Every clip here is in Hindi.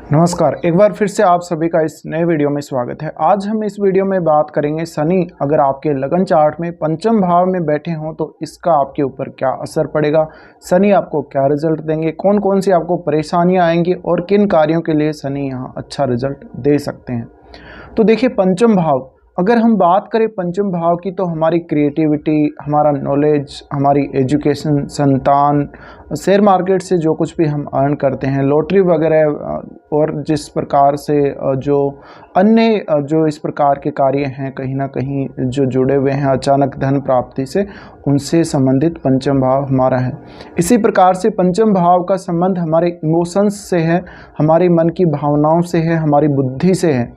नमस्कार, एक बार फिर से आप सभी का इस नए वीडियो में स्वागत है। आज हम इस वीडियो में बात करेंगे शनि अगर आपके लगन चार्ट में पंचम भाव में बैठे हों तो इसका आपके ऊपर क्या असर पड़ेगा, शनि आपको क्या रिजल्ट देंगे, कौन कौन सी आपको परेशानियां आएंगी और किन कार्यों के लिए शनि यहां अच्छा रिजल्ट दे सकते हैं। तो देखिए, पंचम भाव अगर हम बात करें पंचम भाव की तो हमारी क्रिएटिविटी, हमारा नॉलेज, हमारी एजुकेशन, संतान, शेयर मार्केट से जो कुछ भी हम अर्न करते हैं, लॉटरी वगैरह और जिस प्रकार से जो अन्य जो इस प्रकार के कार्य हैं कहीं ना कहीं जो जुड़े हुए हैं अचानक धन प्राप्ति से, उनसे संबंधित पंचम भाव हमारा है। इसी प्रकार से पंचम भाव का संबंध हमारे इमोशंस से है, हमारी मन की भावनाओं से है, हमारी बुद्धि से है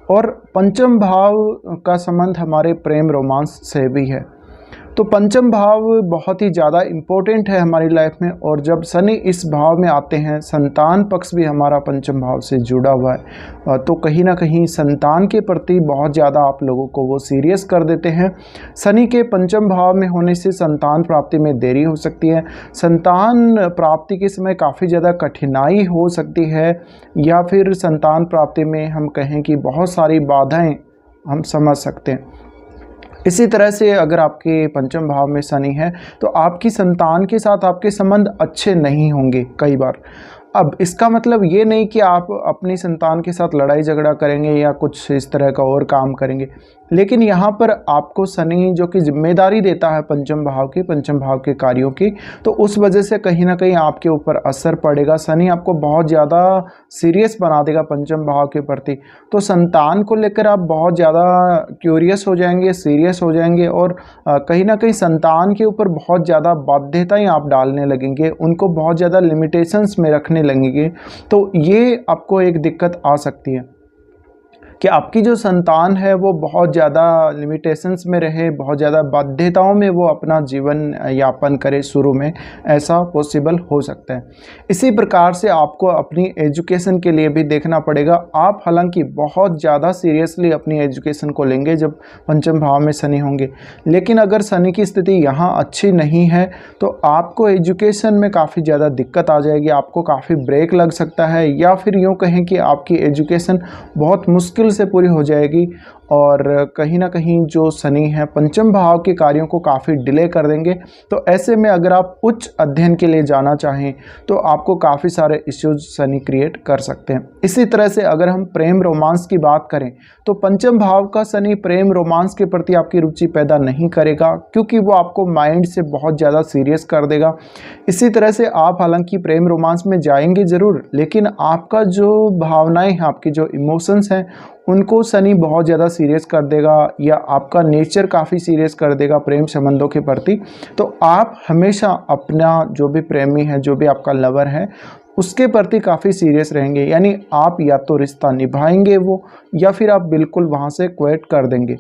और पंचम भाव का संबंध हमारे प्रेम रोमांस से भी है। तो पंचम भाव बहुत ही ज़्यादा इम्पोर्टेंट है हमारी लाइफ में और जब शनि इस भाव में आते हैं, संतान पक्ष भी हमारा पंचम भाव से जुड़ा हुआ है, तो कहीं ना कहीं संतान के प्रति बहुत ज़्यादा आप लोगों को वो सीरियस कर देते हैं। शनि के पंचम भाव में होने से संतान प्राप्ति में देरी हो सकती है, संतान प्राप्ति के समय काफ़ी ज़्यादा कठिनाई हो सकती है या फिर संतान प्राप्ति में हम कहें कि बहुत सारी बाधाएँ हम समझ सकते हैं। इसी तरह से अगर आपके पंचम भाव में शनि है तो आपकी संतान के साथ आपके संबंध अच्छे नहीं होंगे कई बार। अब इसका मतलब ये नहीं कि आप अपनी संतान के साथ लड़ाई झगड़ा करेंगे या कुछ इस तरह का और काम करेंगे, लेकिन यहाँ पर आपको शनि जो कि जिम्मेदारी देता है पंचम भाव के कार्यों की, तो उस वजह से कहीं ना कहीं आपके ऊपर असर पड़ेगा। शनि आपको बहुत ज़्यादा सीरियस बना देगा पंचम भाव के प्रति, तो संतान को लेकर आप बहुत ज़्यादा क्यूरियस हो जाएंगे, सीरियस हो जाएंगे और कहीं ना कहीं संतान के ऊपर बहुत ज़्यादा बाध्यताएँ आप डालने लगेंगे, उनको बहुत ज़्यादा लिमिटेशंस में रखने लगेंगे। तो ये आपको एक दिक्कत आ सकती है कि आपकी जो संतान है वो बहुत ज़्यादा लिमिटेशंस में रहे, बहुत ज़्यादा बाध्यताओं में वो अपना जीवन यापन करे शुरू में, ऐसा पॉसिबल हो सकता है। इसी प्रकार से आपको अपनी एजुकेशन के लिए भी देखना पड़ेगा। आप हालांकि बहुत ज़्यादा सीरियसली अपनी एजुकेशन को लेंगे जब पंचम भाव में शनि होंगे, लेकिन अगर शनि की स्थिति यहाँ अच्छी नहीं है तो आपको एजुकेशन में काफ़ी ज़्यादा दिक्कत आ जाएगी, आपको काफ़ी ब्रेक लग सकता है या फिर यूँ कहें कि आपकी एजुकेशन बहुत मुश्किल से पूरी हो जाएगी और कहीं ना कहीं जो शनि है पंचम भाव के कार्यों को काफ़ी डिले कर देंगे। तो ऐसे में अगर आप उच्च अध्ययन के लिए जाना चाहें तो आपको काफ़ी सारे इश्यूज शनि क्रिएट कर सकते हैं। इसी तरह से अगर हम प्रेम रोमांस की बात करें तो पंचम भाव का शनि प्रेम रोमांस के प्रति आपकी रुचि पैदा नहीं करेगा क्योंकि वो आपको माइंड से बहुत ज़्यादा सीरियस कर देगा। इसी तरह से आप हालांकि प्रेम रोमांस में जाएंगे ज़रूर, लेकिन आपका जो भावनाएं हैं, आपकी जो इमोशंस हैं, उनको शनि बहुत ज़्यादा सीरियस कर देगा या आपका नेचर काफ़ी सीरियस कर देगा प्रेम संबंधों के प्रति। तो आप हमेशा अपना जो भी प्रेमी है, जो भी आपका लवर है, उसके प्रति काफ़ी सीरियस रहेंगे, यानी आप या तो रिश्ता निभाएंगे वो या फिर आप बिल्कुल वहाँ से क्विट कर देंगे।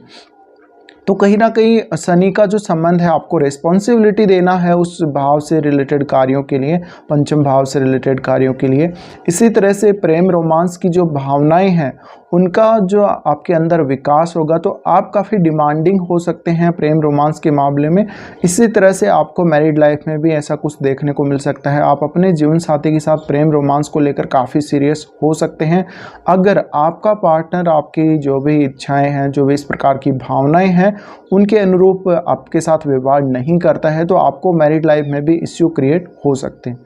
तो कहीं ना कहीं शनि का जो संबंध है, आपको रिस्पॉन्सिबिलिटी देना है उस भाव से रिलेटेड कार्यों के लिए, पंचम भाव से रिलेटेड कार्यों के लिए। इसी तरह से प्रेम रोमांस की जो भावनाएं हैं उनका जो आपके अंदर विकास होगा तो आप काफ़ी डिमांडिंग हो सकते हैं प्रेम रोमांस के मामले में। इसी तरह से आपको मैरिड लाइफ में भी ऐसा कुछ देखने को मिल सकता है, आप अपने जीवन साथी के साथ प्रेम रोमांस को लेकर काफ़ी सीरियस हो सकते हैं। अगर आपका पार्टनर आपकी जो भी इच्छाएं हैं, जो भी इस प्रकार की भावनाएं हैं, उनके अनुरूप आपके साथ व्यवहार नहीं करता है तो आपको मैरिड लाइफ में भी इश्यू क्रिएट हो सकते हैं।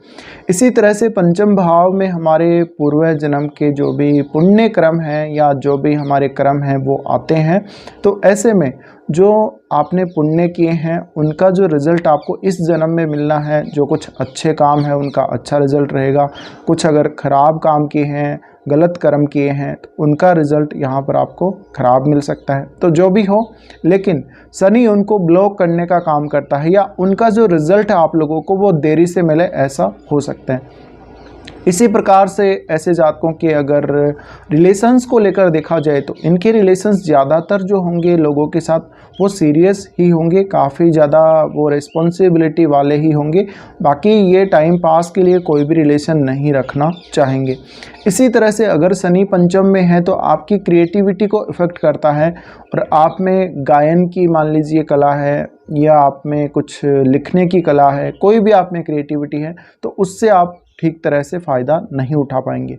इसी तरह से पंचम भाव में हमारे पूर्व जन्म के जो भी पुण्य क्रम हैं या जो भी हमारे कर्म हैं वो आते हैं, तो ऐसे में जो आपने पुण्य किए हैं उनका जो रिज़ल्ट आपको इस जन्म में मिलना है, जो कुछ अच्छे काम है उनका अच्छा रिज़ल्ट रहेगा, कुछ अगर ख़राब काम किए हैं, गलत कर्म किए हैं तो उनका रिज़ल्ट यहाँ पर आपको ख़राब मिल सकता है। तो जो भी हो, लेकिन शनि उनको ब्लॉक करने का काम करता है या उनका जो रिज़ल्ट है आप लोगों को वो देरी से मिले, ऐसा हो सकता है। इसी प्रकार से ऐसे जातकों के अगर रिलेशंस को लेकर देखा जाए तो इनके रिलेशंस ज़्यादातर जो होंगे लोगों के साथ वो सीरियस ही होंगे, काफ़ी ज़्यादा वो रिस्पॉन्सिबिलिटी वाले ही होंगे। बाकी ये टाइम पास के लिए कोई भी रिलेशन नहीं रखना चाहेंगे। इसी तरह से अगर शनि पंचम में है तो आपकी क्रिएटिविटी को इफ़ेक्ट करता है और आप में गायन की मान लीजिए कला है या आप में कुछ लिखने की कला है, कोई भी आप में क्रिएटिविटी है, तो उससे आप ठीक तरह से फ़ायदा नहीं उठा पाएंगे।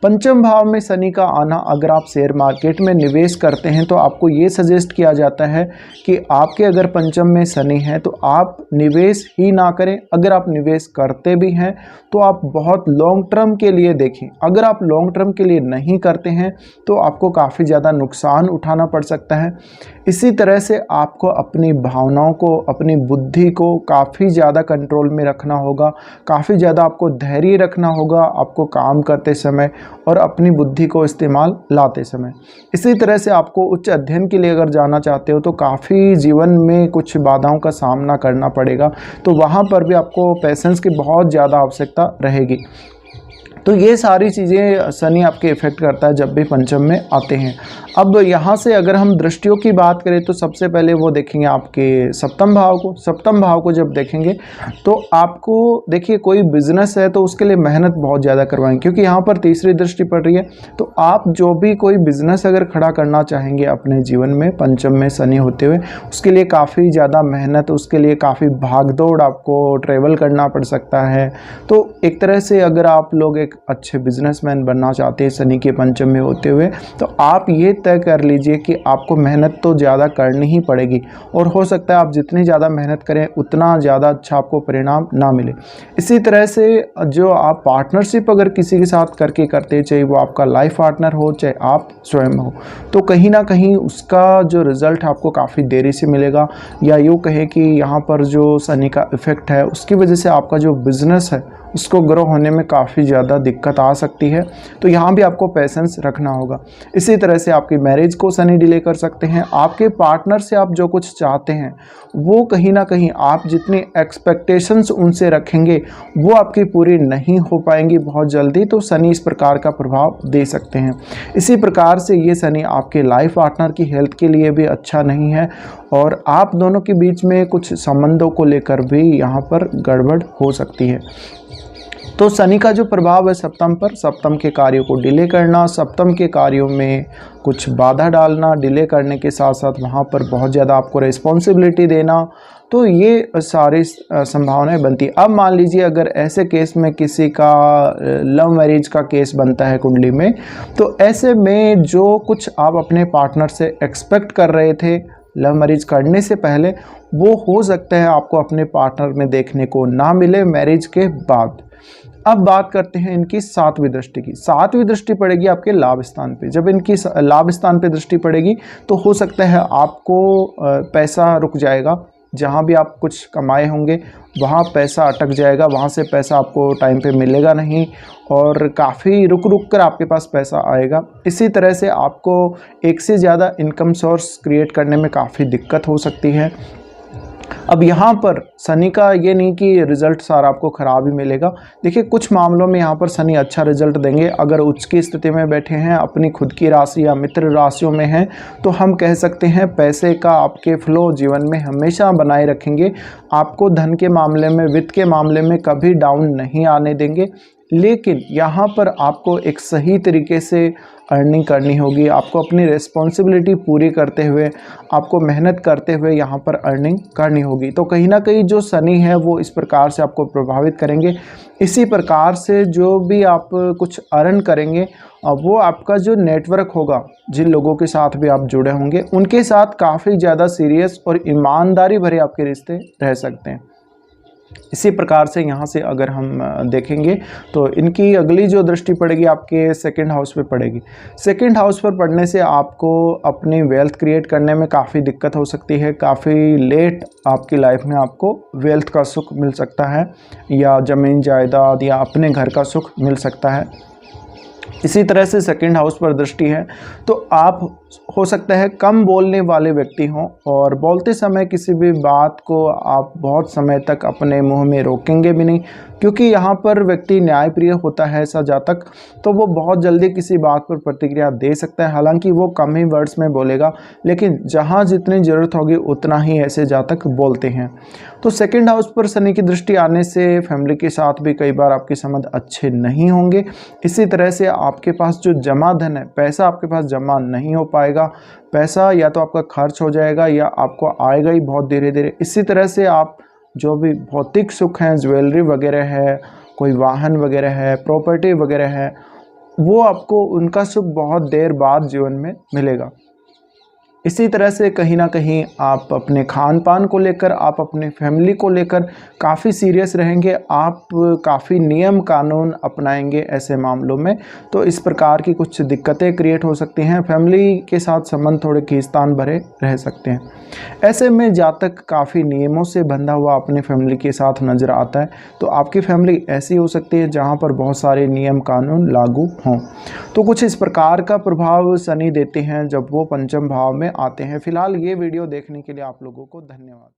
पंचम भाव में शनि का आना, अगर आप शेयर मार्केट में निवेश करते हैं तो आपको ये सजेस्ट किया जाता है कि आपके अगर पंचम में शनि है तो आप निवेश ही ना करें। अगर आप निवेश करते भी हैं तो आप बहुत लॉन्ग टर्म के लिए देखें। अगर आप लॉन्ग टर्म के लिए नहीं करते हैं तो आपको काफ़ी ज़्यादा नुकसान उठाना पड़ सकता है। इसी तरह से आपको अपनी भावनाओं को, अपनी बुद्धि को काफ़ी ज़्यादा कंट्रोल में रखना होगा, काफ़ी ज़्यादा आपको धैर्य रखना होगा आपको काम करते समय और अपनी बुद्धि को इस्तेमाल लाते समय। इसी तरह से आपको उच्च अध्ययन के लिए अगर जाना चाहते हो तो काफ़ी जीवन में कुछ बाधाओं का सामना करना पड़ेगा, तो वहाँ पर भी आपको पेशेंस की बहुत ज़्यादा आवश्यकता रहेगी। तो ये सारी चीज़ें शनि आपके इफ़ेक्ट करता है जब भी पंचम में आते हैं। अब यहाँ से अगर हम दृष्टियों की बात करें तो सबसे पहले वो देखेंगे आपके सप्तम भाव को। सप्तम भाव को जब देखेंगे तो आपको देखिए कोई बिजनेस है तो उसके लिए मेहनत बहुत ज़्यादा करवाएंगे, क्योंकि यहाँ पर तीसरी दृष्टि पड़ रही है। तो आप जो भी कोई बिजनेस अगर खड़ा करना चाहेंगे अपने जीवन में पंचम में शनि होते हुए, उसके लिए काफ़ी ज़्यादा मेहनत, उसके लिए काफ़ी भागदौड़, आपको ट्रेवल करना पड़ सकता है। तो एक तरह से अगर आप लोग एक अच्छे बिजनेसमैन बनना चाहते हैं शनि के पंचम में होते हुए, तो आप ये तय कर लीजिए कि आपको मेहनत तो ज़्यादा करनी ही पड़ेगी, और हो सकता है आप जितनी ज़्यादा मेहनत करें उतना ज़्यादा अच्छा आपको परिणाम ना मिले। इसी तरह से जो आप पार्टनरशिप अगर किसी के साथ करके करते हैं, चाहे वो आपका लाइफ पार्टनर हो चाहे आप स्वयं हो, तो कहीं ना कहीं उसका जो रिज़ल्ट है आपको काफ़ी देरी से मिलेगा, या यूँ कहें कि यहाँ पर जो शनि का इफ़ेक्ट है उसकी वजह से आपका जो बिज़नेस है उसको ग्रो होने में काफ़ी ज़्यादा दिक्कत आ सकती है। तो यहाँ भी आपको पेशेंस रखना होगा। इसी तरह से आपकी मैरिज को शनि डिले कर सकते हैं। आपके पार्टनर से आप जो कुछ चाहते हैं वो कहीं ना कहीं आप जितनी एक्सपेक्टेशंस उनसे रखेंगे वो आपकी पूरी नहीं हो पाएंगी बहुत जल्दी, तो शनि इस प्रकार का प्रभाव दे सकते हैं। इसी प्रकार से ये शनि आपके लाइफ पार्टनर की हेल्थ के लिए भी अच्छा नहीं है, और आप दोनों के बीच में कुछ संबंधों को लेकर भी यहाँ पर गड़बड़ हो सकती है। तो शनि का जो प्रभाव है सप्तम पर, सप्तम के कार्यों को डिले करना, सप्तम के कार्यों में कुछ बाधा डालना, डिले करने के साथ साथ वहाँ पर बहुत ज़्यादा आपको रिस्पॉन्सिबिलिटी देना, तो ये सारी संभावनाएं बनती है। अब मान लीजिए अगर ऐसे केस में किसी का लव मैरिज का केस बनता है कुंडली में, तो ऐसे में जो कुछ आप अपने पार्टनर से एक्सपेक्ट कर रहे थे लव मैरिज करने से पहले, वो हो सकता है आपको अपने पार्टनर में देखने को ना मिले मैरिज के बाद। अब बात करते हैं इनकी सातवीं दृष्टि की। सातवीं दृष्टि पड़ेगी आपके लाभ स्थान पे। जब इनकी लाभ स्थान पे दृष्टि पड़ेगी तो हो सकता है आपको पैसा रुक जाएगा, जहाँ भी आप कुछ कमाए होंगे वहाँ पैसा अटक जाएगा, वहाँ से पैसा आपको टाइम पे मिलेगा नहीं, और काफ़ी रुक रुक कर आपके पास पैसा आएगा। इसी तरह से आपको एक से ज़्यादा इनकम सोर्स क्रिएट करने में काफ़ी दिक्कत हो सकती है। अब यहाँ पर शनि का ये नहीं कि रिज़ल्ट सारा आपको ख़राब ही मिलेगा। देखिए कुछ मामलों में यहाँ पर शनि अच्छा रिजल्ट देंगे। अगर उच्च की स्थिति में बैठे हैं, अपनी खुद की राशि या मित्र राशियों में हैं, तो हम कह सकते हैं पैसे का आपके फ्लो जीवन में हमेशा बनाए रखेंगे। आपको धन के मामले में, वित्त के मामले में कभी डाउन नहीं आने देंगे। लेकिन यहाँ पर आपको एक सही तरीके से अर्निंग करनी होगी। आपको अपनी रिस्पॉन्सिबिलिटी पूरी करते हुए, आपको मेहनत करते हुए यहाँ पर अर्निंग करनी होगी। तो कहीं ना कहीं जो शनि है वो इस प्रकार से आपको प्रभावित करेंगे। इसी प्रकार से जो भी आप कुछ अर्न करेंगे, वो आपका जो नेटवर्क होगा, जिन लोगों के साथ भी आप जुड़े होंगे, उनके साथ काफ़ी ज़्यादा सीरियस और ईमानदारी भरे आपके रिश्ते रह सकते हैं। इसी प्रकार से यहाँ से अगर हम देखेंगे तो इनकी अगली जो दृष्टि पड़ेगी आपके सेकंड हाउस पे पड़ेगी। सेकंड हाउस पर पड़ने से आपको अपनी वेल्थ क्रिएट करने में काफ़ी दिक्कत हो सकती है। काफ़ी लेट आपकी लाइफ में आपको वेल्थ का सुख मिल सकता है, या ज़मीन जायदाद या अपने घर का सुख मिल सकता है। इसी तरह से सेकंड हाउस पर दृष्टि है तो आप हो सकता है कम बोलने वाले व्यक्ति हों, और बोलते समय किसी भी बात को आप बहुत समय तक अपने मुंह में रोकेंगे भी नहीं, क्योंकि यहाँ पर व्यक्ति न्यायप्रिय होता है ऐसा जातक, तो वो बहुत जल्दी किसी बात पर प्रतिक्रिया दे सकता है। हालांकि वो कम ही वर्ड्स में बोलेगा, लेकिन जहाँ जितनी ज़रूरत होगी उतना ही ऐसे जातक बोलते हैं। तो सेकंड हाउस पर शनि की दृष्टि आने से फैमिली के साथ भी कई बार आपके संबंध अच्छे नहीं होंगे। इसी तरह से आपके पास जो जमा धन है, पैसा आपके पास जमा नहीं हो पाएगा। पैसा या तो आपका खर्च हो जाएगा या आपको आएगा ही बहुत धीरे धीरे। इसी तरह से आप जो भी भौतिक सुख हैं, ज्वेलरी वगैरह है, कोई वाहन वगैरह है, प्रॉपर्टी वगैरह है, वो आपको उनका सुख बहुत देर बाद जीवन में मिलेगा। इसी तरह से कहीं ना कहीं आप अपने खान पान को लेकर, आप अपने फैमिली को लेकर काफ़ी सीरियस रहेंगे, आप काफ़ी नियम कानून अपनाएंगे ऐसे मामलों में, तो इस प्रकार की कुछ दिक्कतें क्रिएट हो सकती हैं। फैमिली के साथ संबंध थोड़े खींचतान भरे रह सकते हैं। ऐसे में जातक काफ़ी नियमों से बंधा हुआ अपने फैमिली के साथ नज़र आता है, तो आपकी फैमिली ऐसी हो सकती है जहाँ पर बहुत सारे नियम कानून लागू हों। तो कुछ इस प्रकार का प्रभाव शनि देते हैं जब वो पंचम भाव में आते हैं। फिलहाल ये वीडियो देखने के लिए आप लोगों को धन्यवाद।